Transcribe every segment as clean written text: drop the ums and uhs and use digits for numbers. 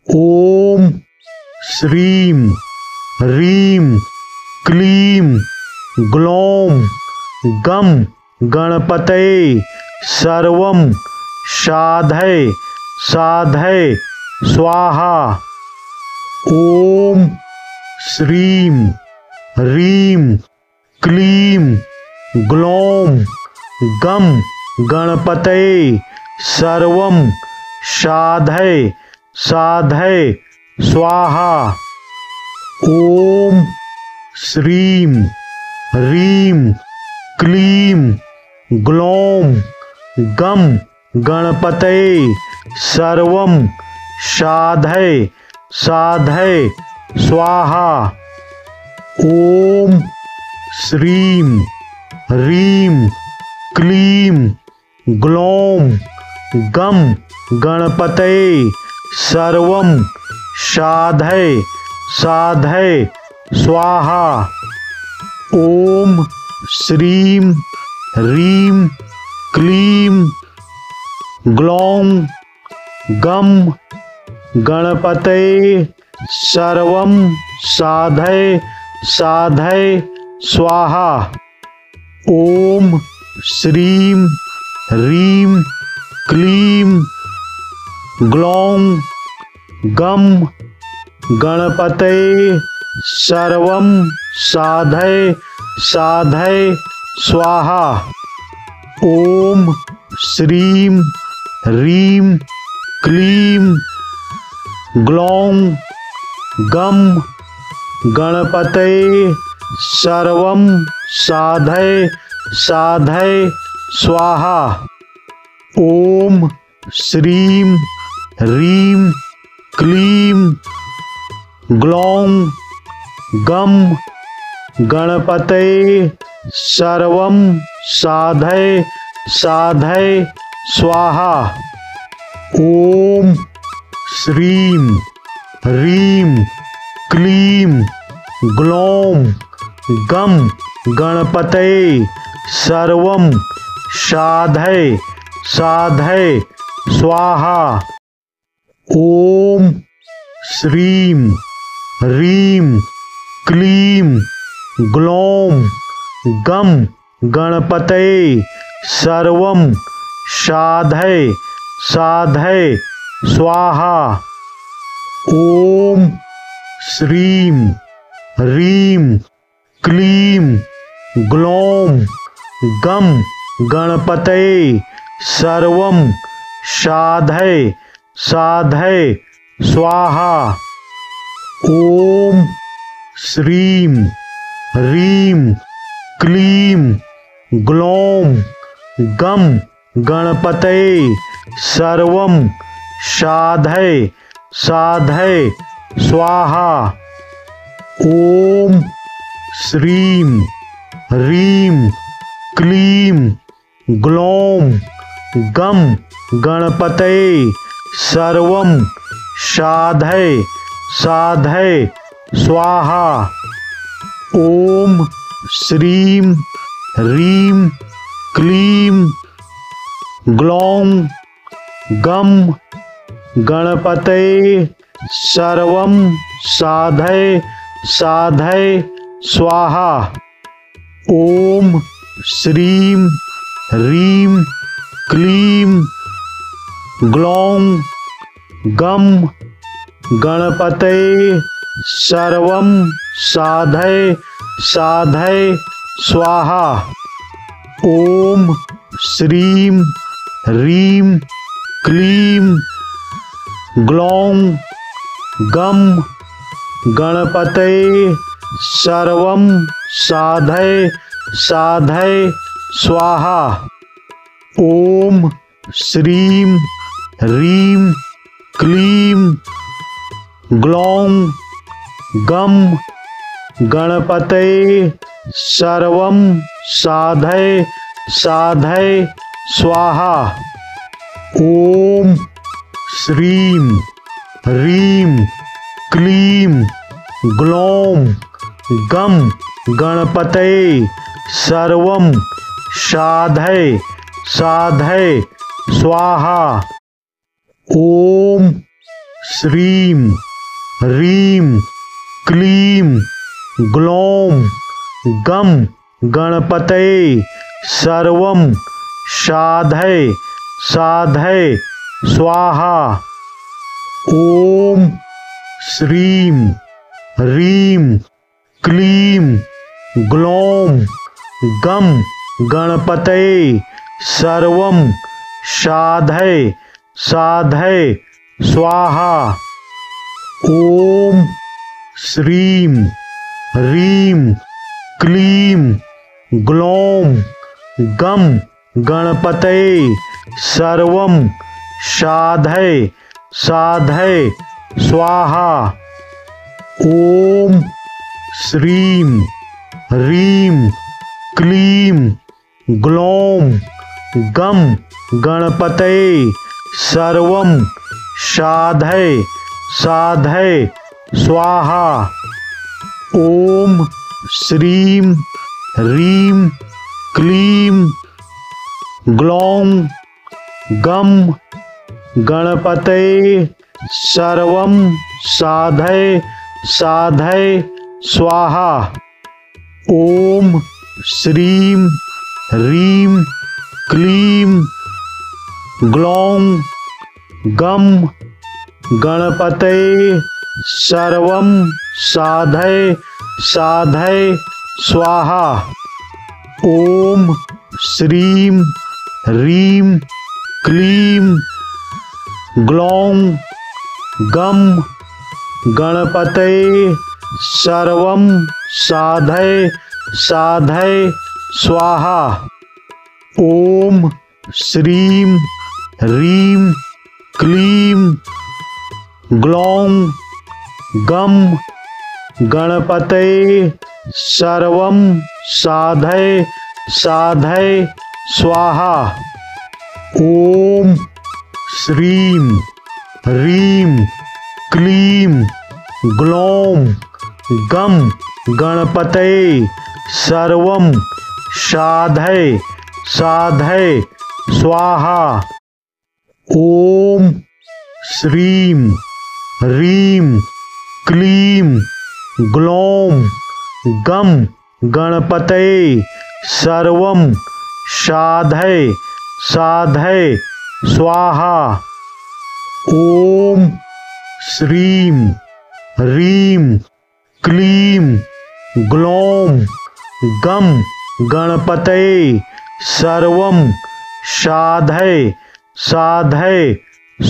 ओम श्रीं ह्रीं क्लीं ग्लौं गं गणपतये सर्वं साधय साधय स्वाहा। ओम श्रीं ह्रीं क्लीं ग्लौं गं गणपतये सर्वं साधय साधय स्वाहा। ओम श्रीं ह्रीं क्लीं ग्लौं गं गणपतये सर्वं साधय साधय स्वाहा। ओम श्रीं ह्रीं क्लीं ग्लौं गं गणपतये सर्वं साधय साधय स्वाहा। ओम श्रीं ह्रीं क्लीं ग्लौं गं गणपतये सर्वं साधय साधय स्वाहा। ओम श्रीं ह्रीं क्लीं ग्लौं गं गणपतये सर्वं साधय साधय स्वाहा। ओम श्रीं ह्रीं क्लीं ग्लौं गं गणपतये सर्वं साधय साधय स्वाहा। ओम श्रीं ह्रीं क्लीं ग्लौं गं गणपतये सर्वं साधय साधय स्वाहा। ओम श्रीं ह्रीं क्लीं ग्लौं गं गणपतये सर्वं साधय साधय स्वाहा। ओम श्रीं ह्रीं क्लीं ग्लौं गं गणपतये सर्वं साधय साधय स्वाहा। ओम श्रीं ह्रीं क्लीं ग्लौं गं गणपतये सर्वं साधय साधय स्वाहा। ओम श्रीं ह्रीं क्लीं ग्लौं गं गणपतये सर्वं साधय साधय स्वाहा। ओम श्रीं ह्रीं क्लीं ग्लौं गं गणपतये सर्वं साधय साधय स्वाहा। ओम श्रीं ह्रीं क्लीं ग्लौं गं गणपतये सर्वं साधय साधय स्वाहा। ओम श्रीं ह्रीं क्लीं ग्लौं गं गणपतये सर्वं साधय साधय स्वाहा। ओम श्रीं ह्रीं क्लीं ग्लौं गं गणपतये सर्वं साधय साधय स्वाहा। ओम श्रीं ह्रीं क्लीं ग्लौं गं गणपतये सर्वं साधय साधय स्वाहा। ओम श्रीं ह्रीं क्लीं ग्लौं गं गणपतये सर्वं साधय साधय स्वाहा। ओम श्रीं ह्रीं क्लीं ग्लौं गं गणपतये सर्वं साधय साधय स्वाहा। ॐ श्रीं ह्रीं क्लीं ग्लौं गं गणपतये सर्वं साधय साधय स्वाहा। ॐ श्रीं ह्रीं क्लीं ग्लौं गं गणपतये सर्वं साधय साधय स्वाहा। ॐ श्रीं ह्रीं क्लीं ग्लौं गं गणपतये सर्वं साधय साधय स्वाहा। ॐ श्रीं ह्रीं क्लीं ग्लौं गं गणपतये सर्वं साधय साधय स्वाहा। ॐ श्रीं ह्रीं क्लीं ग्लौं गं गणपतये सर्वं साधय साधय स्वाहा। ॐ श्रीं ह्रीं क्लीं ग्लौं गं गणपतये सर्वं साधय साधय स्वाहा। ॐ श्रीं ह्रीं क्लीं ग्लौं गं गणपतये सर्वं साधय साधय स्वाहा। ॐ श्रीं ह्रीं क्लीं ग्लौं गं गणपतये सर्वं साधय साधय स्वाहा। ॐ श्रीं ह्रीं क्लीं ग्लौं गं गणपतये सर्वं साधय साधय स्वाहा। ॐ श्रीं ह्रीं क्लीं ग्लौं गं गणपतये सर्वं साधय साधय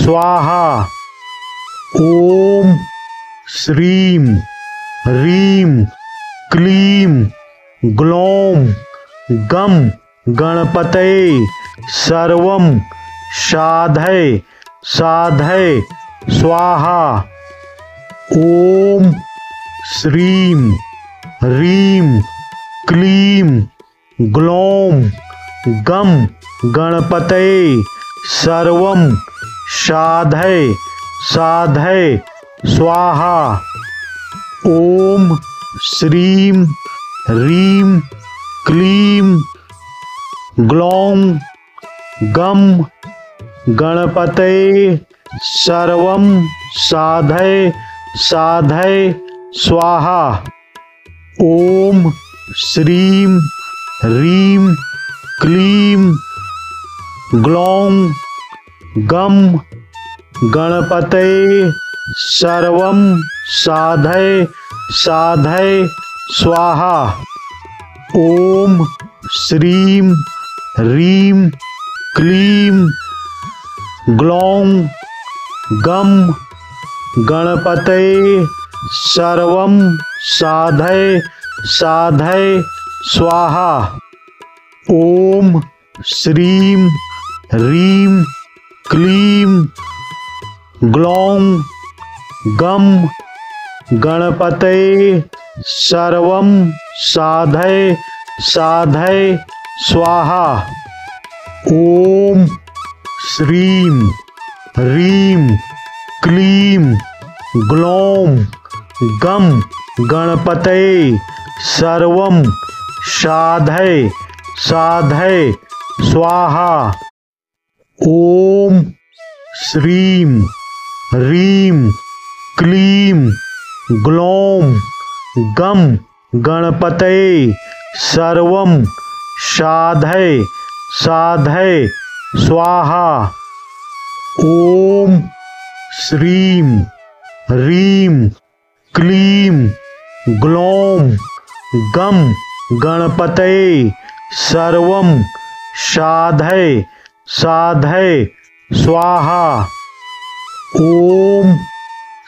स्वाहा। ॐ श्रीं ह्रीं क्लीं ग्लौं गं गणपतये सर्वं साधय साधय स्वाहा। ॐ श्रीं ह्रीं क्लीं ग्लौं गं गणपतये सर्वं साधय साधय स्वाहा। ॐ श्रीं ह्रीं क्लीं ग्लौं गं गणपतये सर्वं साधय साधय स्वाहा। ॐ श्रीं ह्रीं क्लीं ग्लौं गं गणपतये सर्वं साधय साधय स्वाहा। ॐ श्रीं ह्रीं क्लीं ग्लौं गं गणपतये सर्वं साधय साधय स्वाहा। ॐ श्रीं ह्रीं क्लीं ग्लौं गं गणपतये सर्वं साधय साधय स्वाहा। ॐ श्रीं ह्रीं क्लीं ग्लौं गं गणपतये सर्वं साधय साधय स्वाहा। ॐ श्रीं ह्रीं क्लीं ग्लौं गं गणपतये सर्वं साधय साधय स्वाहा। ॐ श्रीं ह्रीं क्लीं ग्लौं गं गणपतये सर्वं साधय साधय स्वाहा। ॐ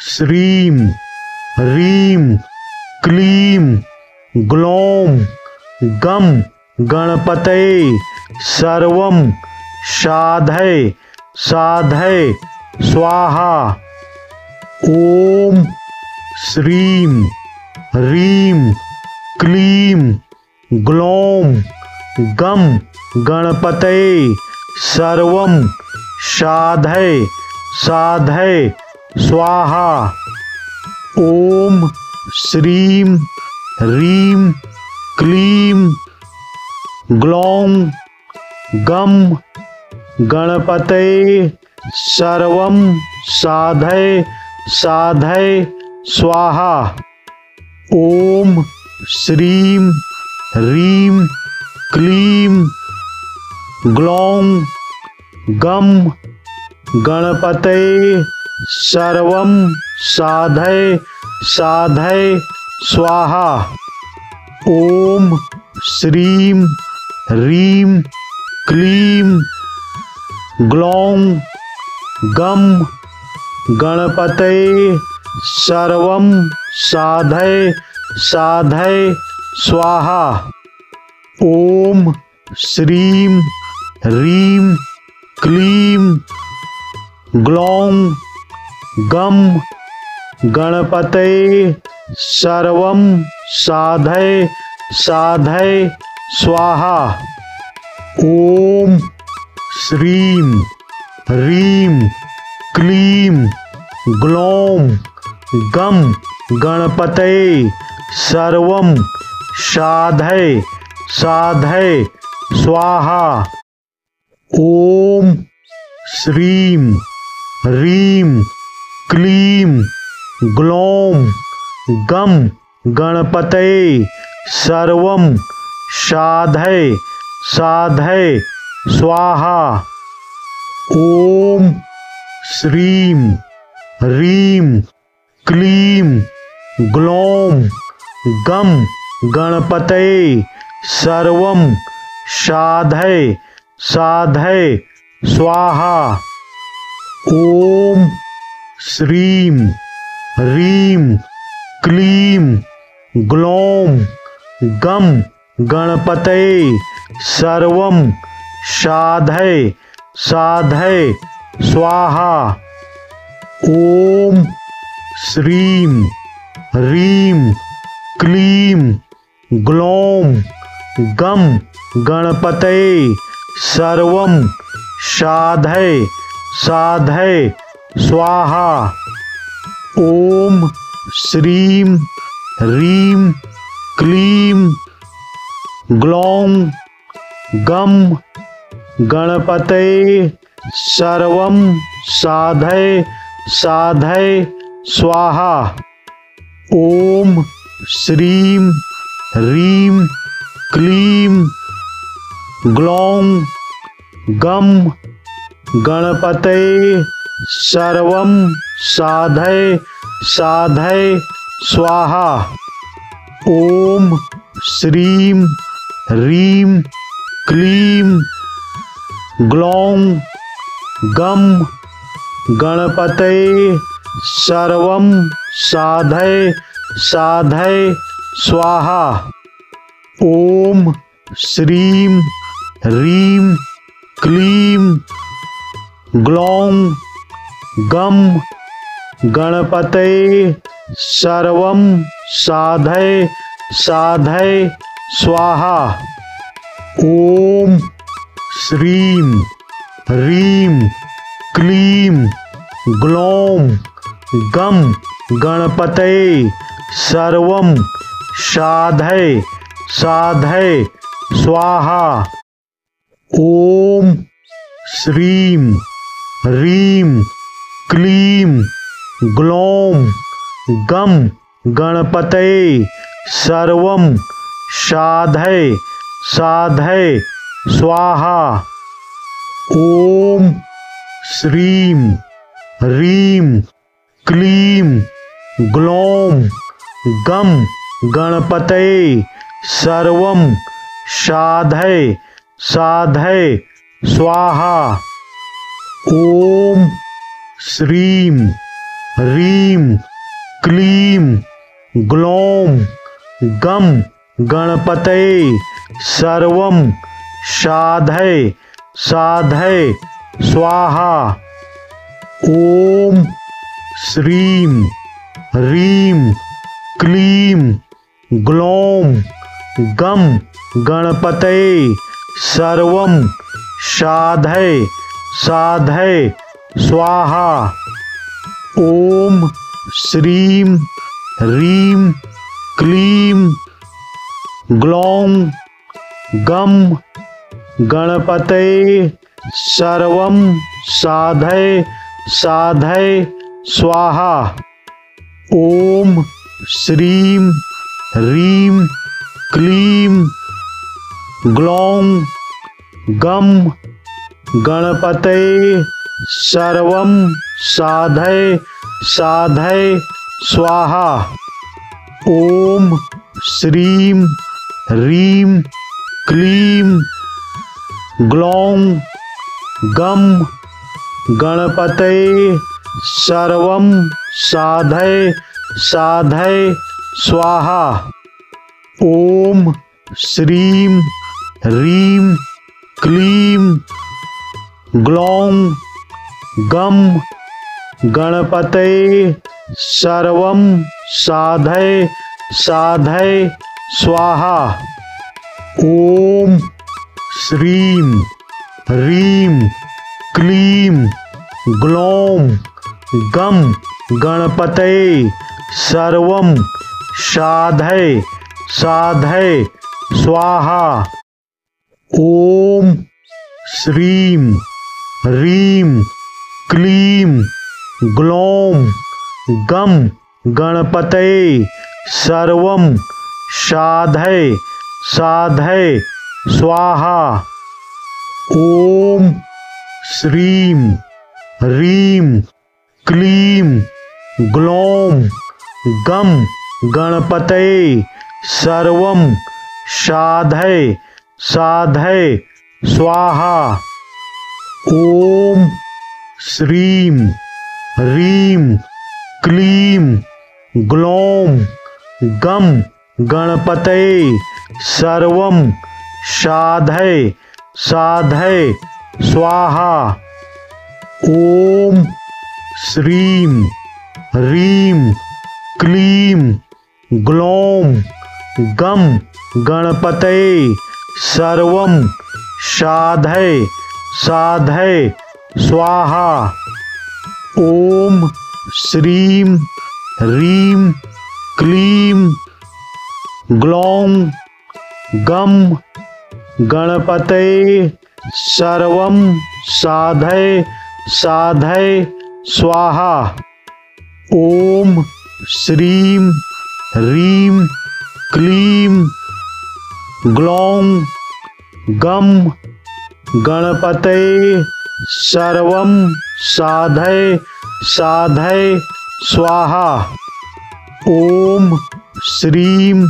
श्रीं ह्रीं क्लीं ग्लौं गं गणपतये सर्वं साधय साधय स्वाहा। ॐ श्रीं ह्रीं क्लीं ग्लौं गं गणपतये सर्वं साधय साधय स्वाहा। ॐ श्रीं ह्रीं क्लीं ग्लौं गं गणपतये सर्वं साधय साधय स्वाहा। ॐ श्रीं ह्रीं क्लीं ग्लौं गं गणपतये सर्वं साधय साधय स्वाहा। ॐ श्रीं ह्रीं क्लीं ग्लौं गं गणपतये सर्वं साधय साधय स्वाहा। ॐ श्रीं ह्रीं क्लीं ग्लौं गं गणपतये सर्वं साधय साधय स्वाहा। ॐ श्रीं ह्रीं क्लीं ग्लौं गं गणपतये सर्वं साधय साधय स्वाहा। ॐ श्रीं ह्रीं क्लीं ग्लौं गं गणपतये सर्वं साधय साधय स्वाहा। ॐ श्रीं ह्रीं क्लीं ग्लौं गं गणपतये सर्वं साधय साधय स्वाहा। ॐ श्रीं ह्रीं क्लीं ग्लौं गं गणपतये सर्वं साधय साधय स्वाहा। ॐ श्रीं ह्रीं क्लीं ग्लौं गं गणपतये सर्वं साधय साधय स्वाहा। ॐ श्रीं ह्रीं क्लीं ग्लौं गं गणपतये सर्वं साधय साधय स्वाहा। ॐ श्रीं ह्रीं क्लीं ग्लौं गं गणपतये सर्वं साधय साधय स्वाहा। ॐ श्रीं ह्रीं क्लीं ग्लौं गं गणपतये सर्वं साधय साधय स्वाहा। ॐ श्रीं ह्रीं क्लीं ग्लौं गं गणपतये सर्वं साधय साधय स्वाहा। ॐ श्रीं ह्रीं क्लीं ग्लौं गं गणपतये सर्वं साधय साधय स्वाहा। ॐ श्रीं ह्रीं क्लीं ग्लौं गं गणपतये सर्वं साधय साधय स्वाहा। ॐ श्रीं ह्रीं क्लीं ग्लौं गं गणपतये सर्वं साधय साधय स्वाहा। ॐ श्रीं ह्रीं क्लीं ग्लौं गं गणपतये सर्वं साधय साधय स्वाहा। ॐ श्रीं ह्रीं क्लीं ग्लौं गं गणपतये सर्वं साधय साधय स्वाहा। ॐ श्रीं ह्रीं क्लीं ग्लौं गं गणपतये सर्वं साधय साधय स्वाहा। ॐ श्रीं ह्रीं क्लीं ग्लौं गं गणपतये सर्वं साधय साधय स्वाहा। ॐ श्रीं ह्रीं क्लीं ग्लौं गं गणपतये सर्वं साधय साधय स्वाहा। ॐ श्रीं ह्रीं क्लीं ग्लौं गं गणपतये सर्वं साधय साधय स्वाहा। ॐ श्रीं ह्रीं क्लीं ग्लौं गं गणपतये सर्वं साधय साधय स्वाहा। ॐ श्रीं ह्रीं क्लीं ग्लौं गं गणपतये सर्वं साधय साधय स्वाहा। ॐ श्रीं ह्रीं क्लीं ग्लौं गं गणपतये सर्वं साधय साधय स्वाहा। ॐ श्रीं ह्रीं क्लीं ग्लौं गं गणपतये सर्वं साधय साधय स्वाहा। ॐ श्रीं ह्रीं क्लीं ग्लौं गं गणपतये सर्वं साधय साधय स्वाहा। ॐ श्रीं ह्रीं क्लीं ग्लौं गं गणपतये सर्वं साधय साधय स्वाहा। ॐ श्रीं ह्रीं क्लीं ग्लौं गं गणपतये सर्वं साधय साधय स्वाहा। ॐ श्रीं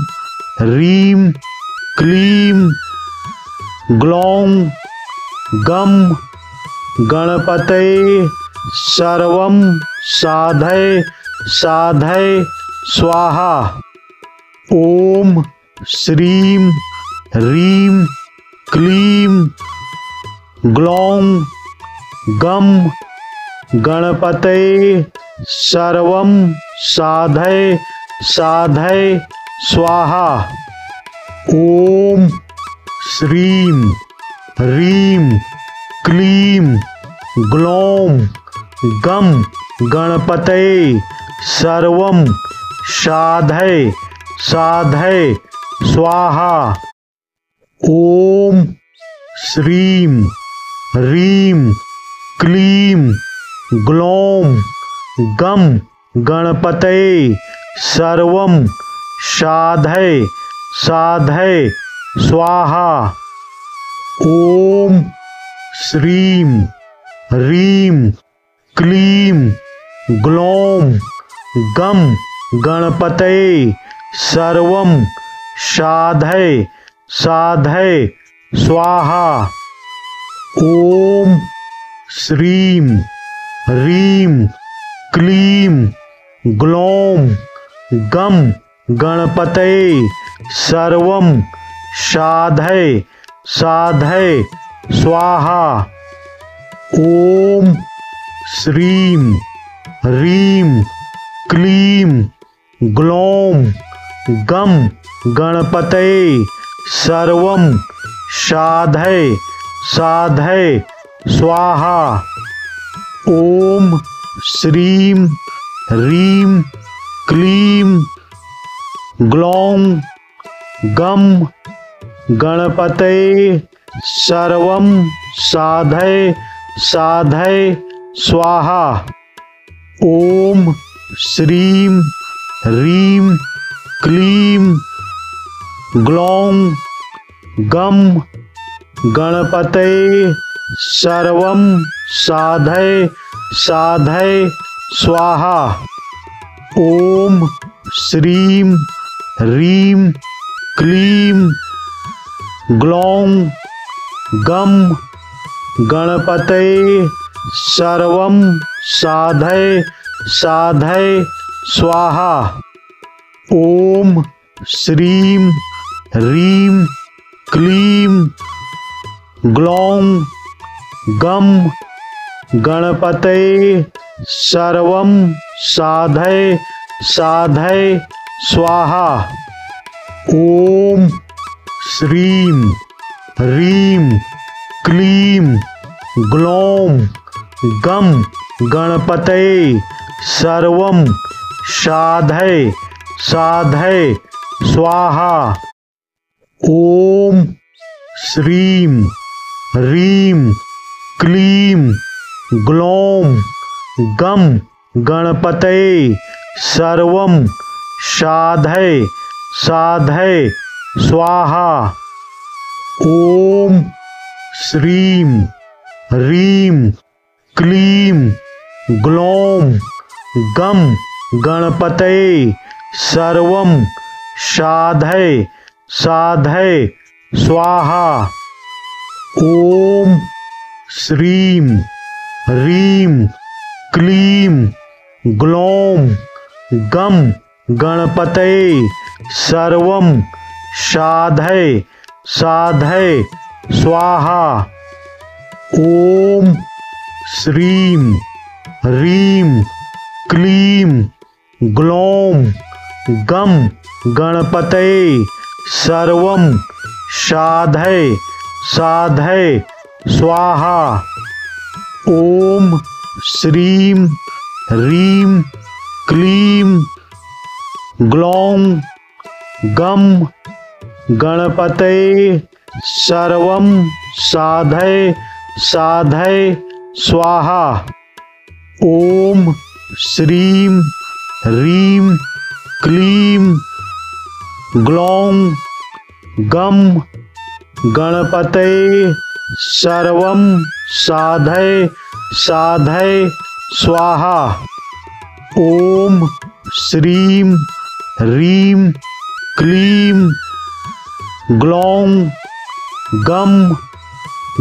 ह्रीं क्लीं ग्लौं गं गणपतये सर्वं साधय साधय स्वाहा। ॐ श्रीं ह्रीं क्लीं ग्लौं गं गणपतये सर्वं साधय साधय स्वाहा। ॐ श्रीं ह्रीं क्लीं ग्लौं गं गणपतये सर्वं साधय साधय स्वाहा। ॐ श्रीं ह्रीं क्लीं ग्लौम गम गणपतये सर्वं साधय साधय स्वाहा। ओम श्रीं ह्रीं क्लीं ग्लौम गम गणपतये सर्वं साधय साधय स्वाहा। ओम श्रीं ह्रीं क्लीं ग्लौम गम गणपतये सर्वं साधय साधय स्वाहा। ओम श्रीं ह्रीं क्लीं ग्लौम गम गणपतये सर्वं साधय साधय स्वाहा। ओम श्रीं ह्रीं क्लीं ग्लौम गम गणपतये सर्वं साधय साधय स्वाहा। ओम श्रीं ह्रीं क्लीं ग्लौम गम गणपतये सर्वं साधय साधय स्वाहा। ओम श्रीं ह्रीं क्लीं ग्लौम गम गणपतये सर्वं साधय साधय स्वाहा। ओम श्रीं ह्रीं क्लीं ग्लौम गम गणपतये सर्वं साधय साधय स्वाहा। ओम श्रीं ह्रीं क्लीं ग्लौम गम गणपतये सर्वं साधय साधय स्वाहा। ओम श्रीं ह्रीं क्लीं ग्लौम गम गणपतये सर्वं साधय साधय स्वाहा। ओम श्रीं ह्रीं क्लीं ग्लौम गम गणपतये सर्वं साधय साधय स्वाहा। ओम श्रीं ह्रीं क्लीं ग्लौम गम गणपतये सर्वं साधय साधय स्वाहा। ओम श्रीं ह्रीं क्लीं ग्लौम गम गणपतये सर्वं साधय साधय स्वाहा। ओम श्रीं ह्रीं क्लीं ग्लौम गम गणपतये सर्वं साधय साधय स्वाहा। ओम श्रीं ह्रीं क्लीं ग्लौम गम गणपतये सर्वं साधय साधय स्वाहा। ओम श्रीं ह्रीं क्लीं ग्लौम गम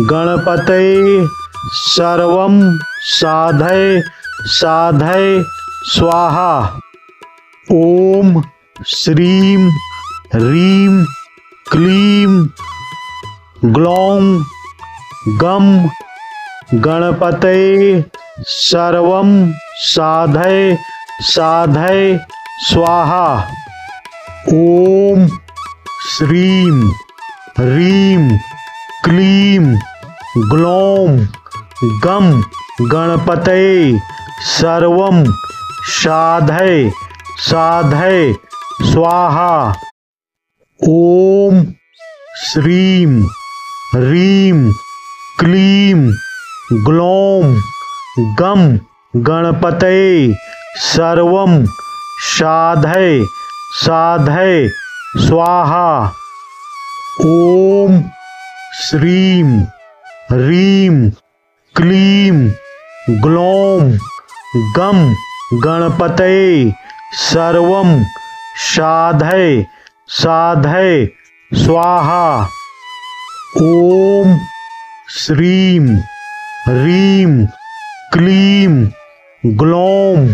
गणपतये सर्वं साधय साधय स्वाहा। ओम श्रीं ह्रीं क्लीं ग्लौम गम गणपतये सर्वं साधय साधय स्वाहा। ओम श्रीं ह्रीं क्लीं ग्लौम गम गणपतये सर्वं साधय साधय स्वाहा। ओम श्रीं ह्रीं क्लीं ग्लौम गम गणपतये सर्वं साधय साधय स्वाहा। ॐ श्रीं ह्रीं क्लीं ग्लौं गं गणपतये सर्वं साधय साधय स्वाहा। ॐ श्रीं ह्रीं क्लीं ग्लौं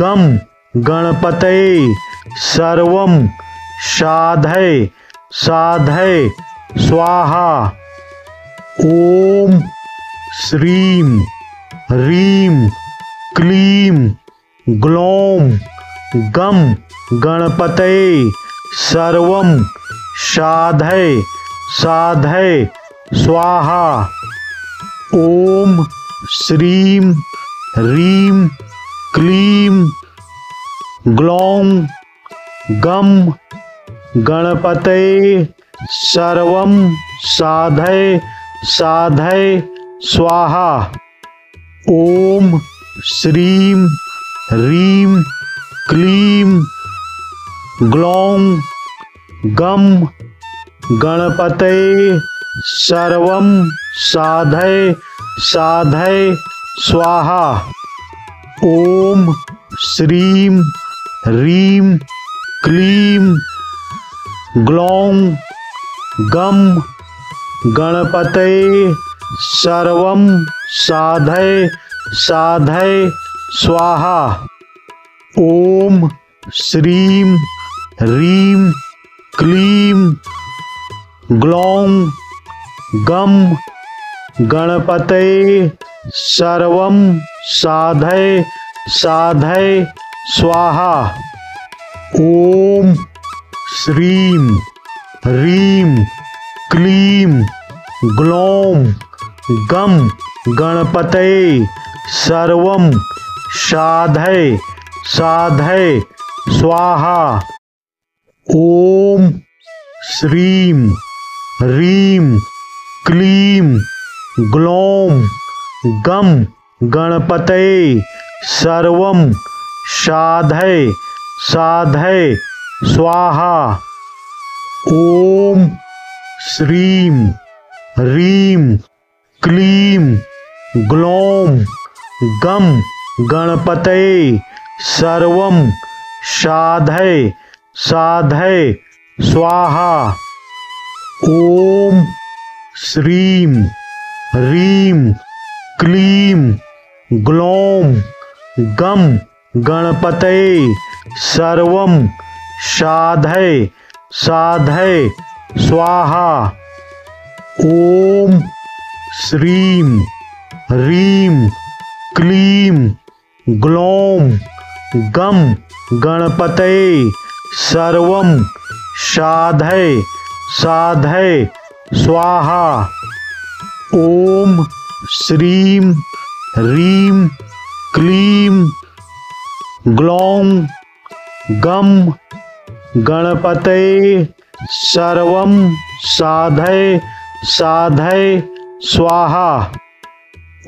गं गणपतये सर्वं साधय साधय स्वाहा। ॐ श्रीं ह्रीं क्लीं ग्लौं गं गणपतये सर्वं साधय साधय स्वाहा। ॐ श्रीं ह्रीं क्लीं ग्लौं गं गणपतये सर्वं साधय साधय स्वाहा। ॐ श्रीं ह्रीं क्लीं ग्लौं गं गणपतये सर्वं साधय साधय स्वाहा। ॐ श्रीं ह्रीं क्लीं ग्लौं गं गणपतये सर्वं साधय साधय स्वाहा। ॐ श्रीं ह्रीं क्लीं ग्लौं गं गणपतये सर्वं साधय साधय स्वाहा। ॐ श्रीं ह्रीं क्लीं ग्लौं गं गणपतये सर्वं साधय साधय स्वाहा। ॐ श्रीं ह्रीं क्लीं ग्लौं गं गणपतये सर्वं साधय साधय स्वाहा। ॐ श्रीं ह्रीं क्लीं ग्लौं गं गणपतये सर्वं साधय साधय स्वाहा। ॐ श्रीं ह्रीं क्लीं ग्लौं गं गणपतये सर्वं साधय साधय स्वाहा। ॐ श्रीं ह्रीं क्लीं ग्लौं गं गणपतये सर्वं साधय साधय स्वाहा। ॐ श्रीं ह्रीं क्लीं ग्लौं गं गणपतये सर्वं साधय साधय स्वाहा।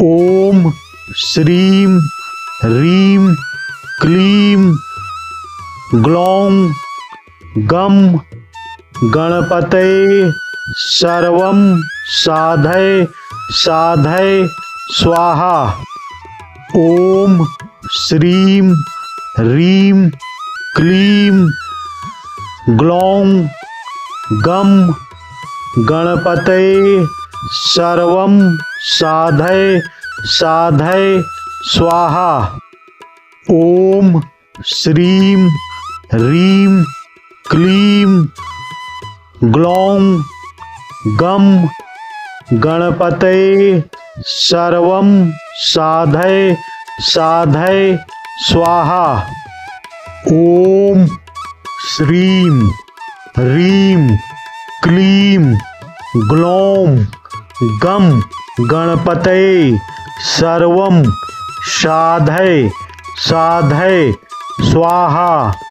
ॐ श्रीं ह्रीं क्लीं ग्लौं गं गणपतये सर्वं साधय साधय स्वाहा। ॐ श्रीं ह्रीं क्लीं ग्लौं गं गणपतये सर्वं साधय साधय स्वाहा। ॐ श्रीं ह्रीं क्लीं ग्लौं गं गणपतये सर्वं साधय साधय स्वाहा। ॐ श्रीं ह्रीं क्लीं ग्लौं गं गणपतये सर्वं साधय साधय स्वाहा।